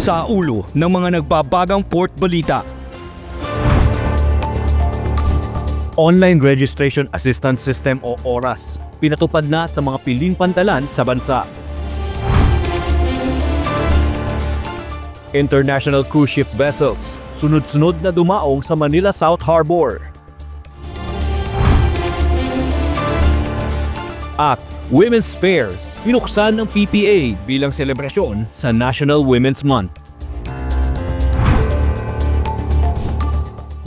sa ulo ng mga nagbabagang port balita. Online Registration Assistance System o ORAS, pinatupad na sa mga piling pantalan sa bansa. International cruise ship vessels, sunod-sunod na dumaong sa Manila South Harbor. At Women's Fair, pinuksan ng PPA bilang selebrasyon sa National Women's Month.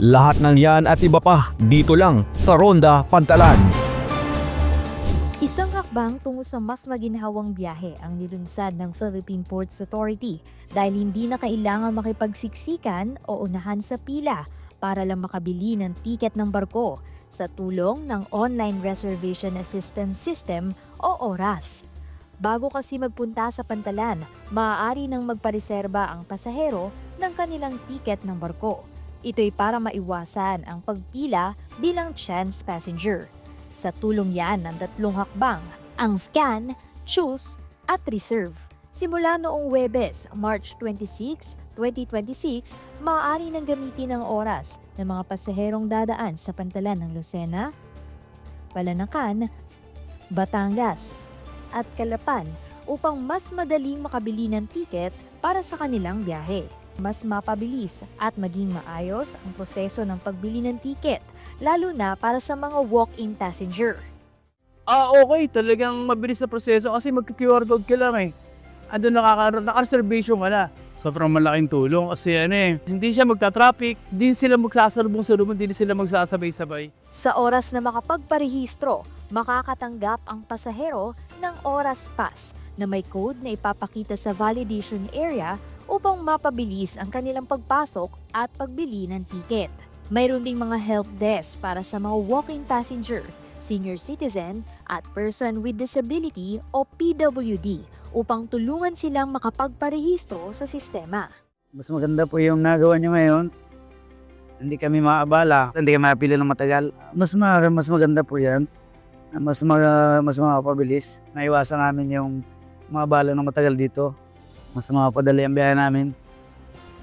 Lahat ng yan at iba pa dito lang sa Ronda Pantalan. Isang hakbang tungo sa mas maginhawang biyahe ang nilunsad ng Philippine Ports Authority dahil hindi na kailangan makipagsiksikan o unahan sa pila para lang makabili ng tiket ng barko sa tulong ng Online Reservation Assistance System o ORAS. Bago kasi magpunta sa pantalan, maaari nang magpareserba ang pasahero ng kanilang tiket ng barko. Ito'y para maiwasan ang pagpila bilang chance passenger. Sa tulong yan ng tatlong hakbang, ang scan, choose, at reserve. Simula noong Huwebes, March 26, 2026, maaari nang gamitin ang oras ng mga pasaherong dadaan sa pantalan ng Lucena, Balanacan, Batangas, at Calapan upang mas madaling makabili ng tiket para sa kanilang biyahe. Mas mapabilis at maging maayos ang proseso ng pagbili ng tiket, lalo na para sa mga walk-in passenger. Okay. Talagang mabilis sa proseso kasi magka-QR code ka lang eh. Andun naka-reservation ka na. Sobrang malaking tulong kasi hindi siya magta-traffic, hindi sila magsasalubong-salubong, hindi sila magsasabay-sabay. Sa oras na makapagparehistro, makakatanggap ang pasahero ng Oras Pass na may code na ipapakita sa validation area upang mapabilis ang kanilang pagpasok at pagbili ng tiket. Mayroon ding mga help desk para sa mga walking passenger, senior citizen at person with disability o PWD upang tulungan silang makapagparehistro sa sistema. Mas maganda po yung nagawa nyo ngayon. Hindi kami maabala, hindi kami mapili ng matagal. Mas maganda po yan. Mas mapabilis. Naiwasan namin yung maabala ng matagal dito. Mas mapadali ang biyahe namin.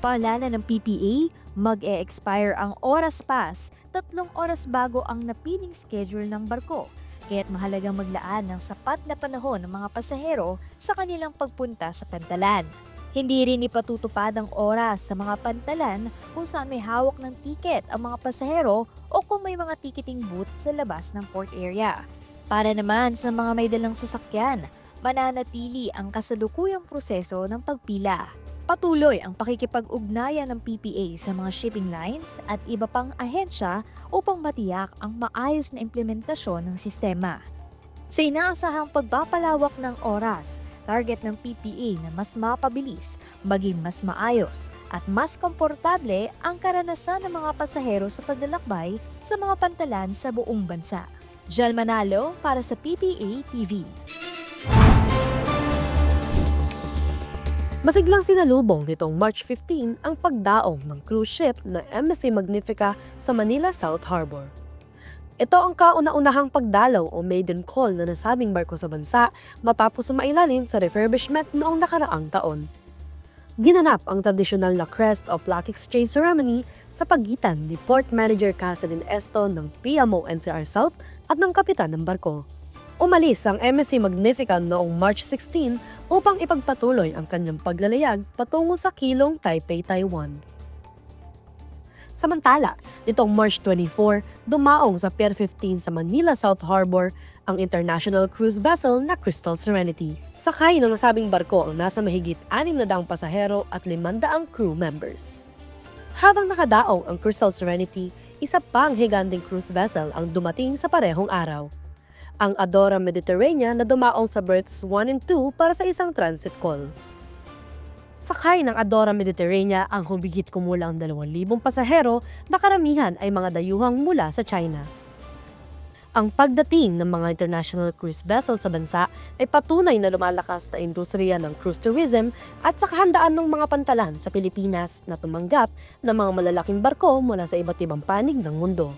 Paalala ng PPA, mag-e-expire ang Oras Pass 3 oras bago ang napiling schedule ng barko. Kaya't mahalagang maglaan ng sapat na panahon ng mga pasahero sa kanilang pagpunta sa pantalan. Hindi rin ipatutupad ang oras sa mga pantalan kung saan may hawak ng tiket ang mga pasahero o kung may mga ticketing booth sa labas ng port area. Para naman sa mga may dalang sasakyan, mananatili ang kasalukuyang proseso ng pagpila. Patuloy ang pakikipag-ugnayan ng PPA sa mga shipping lines at iba pang ahensya upang matiyak ang maayos na implementasyon ng sistema. Sa inaasahang pagpapalawak ng oras, target ng PPA na mas mapabilis, maging mas maayos at mas komportable ang karanasan ng mga pasahero sa paglalakbay sa mga pantalan sa buong bansa. Jel Manalo para sa PPA TV. Masiglang sinalubong nitong March 15 ang pagdaong ng cruise ship na MSC Magnifica sa Manila South Harbor. Ito ang kauna-unahang pagdalaw o maiden call na nasabing barko sa bansa matapos mailalim sa refurbishment noong nakaraang taon. Ginanap ang tradisyonal na crest of flag exchange ceremony sa pagitan ni Port Manager Catherine Esto ng PMO NCR South at ng kapitan ng barko. Umalis ang MSC Magnifica noong March 16 upang ipagpatuloy ang kanyang paglalayag patungo sa kilong Taipei, Taiwan. Samantala, nitong March 24, dumaong sa Pier 15 sa Manila South Harbor ang international cruise vessel na Crystal Serenity. Sakay ng nasabing barko ang nasa mahigit 600 pasahero at 500 crew members. Habang nakadaong ang Crystal Serenity, isa pang higanteng cruise vessel ang dumating sa parehong araw. Ang Adora Mediterranean na dumaong sa berths 1 and 2 para sa isang transit call. Sakay ng Adora Mediterranean ang humigit kumulang 2,000 pasahero na karamihan ay mga dayuhang mula sa China. Ang pagdating ng mga international cruise vessels sa bansa ay patunay na lumalakas na industriya ng cruise tourism at sa kahandaan ng mga pantalan sa Pilipinas na tumanggap ng mga malalaking barko mula sa iba't ibang panig ng mundo.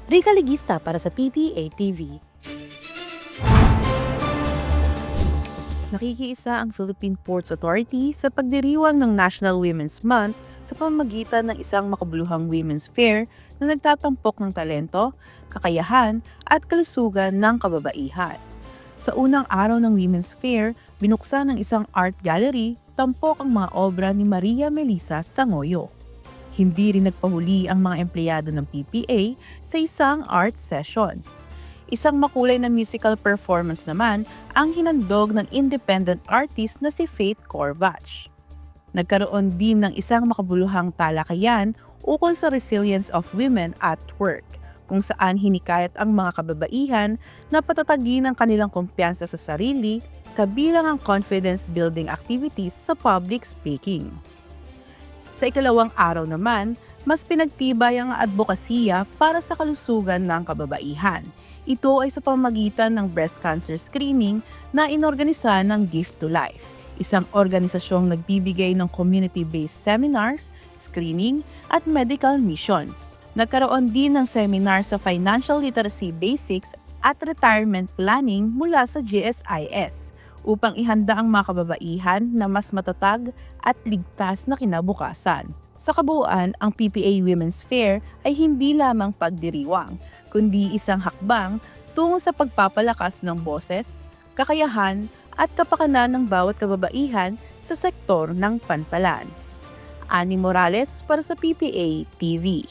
Rica Ligista para sa PPA TV. Nakikiisa ang Philippine Ports Authority sa pagdiriwang ng National Women's Month sa pamamagitan ng isang makabuluhang women's fair na nagtatampok ng talento, kakayahan at kalusugan ng kababaihan. Sa unang araw ng Women's Fair, binuksan ng isang art gallery, tampok ang mga obra ni Maria Melisa Sangoyo. Hindi rin nagpahuli ang mga empleyado ng PPA sa isang art session. Isang makulay na musical performance naman ang hinandog ng independent artist na si Faith Corvach. Nagkaroon din ng isang makabuluhang talakayan ukol sa resilience of women at work, kung saan hinikayat ang mga kababaihan na patatagin ang kanilang kumpiyansa sa sarili, kabilang ang confidence-building activities sa public speaking. Sa ikalawang araw naman, mas pinagtibay ang advokasya para sa kalusugan ng kababaihan. Ito ay sa pamamagitan ng breast cancer screening na inorganisa ng Gift to Life, isang organisasyong nagbibigay ng community-based seminars, screening at medical missions. Nagkaroon din ng seminar sa financial literacy basics at retirement planning mula sa GSIS upang ihanda ang mga kababaihan na mas matatag at ligtas na kinabukasan. Sa kabuuan, ang PPA Women's Fair ay hindi lamang pagdiriwang, kundi isang hakbang tungo sa pagpapalakas ng boses, kakayahan at kapakanan ng bawat kababaihan sa sektor ng pantalan. Ani Morales para sa PPA TV.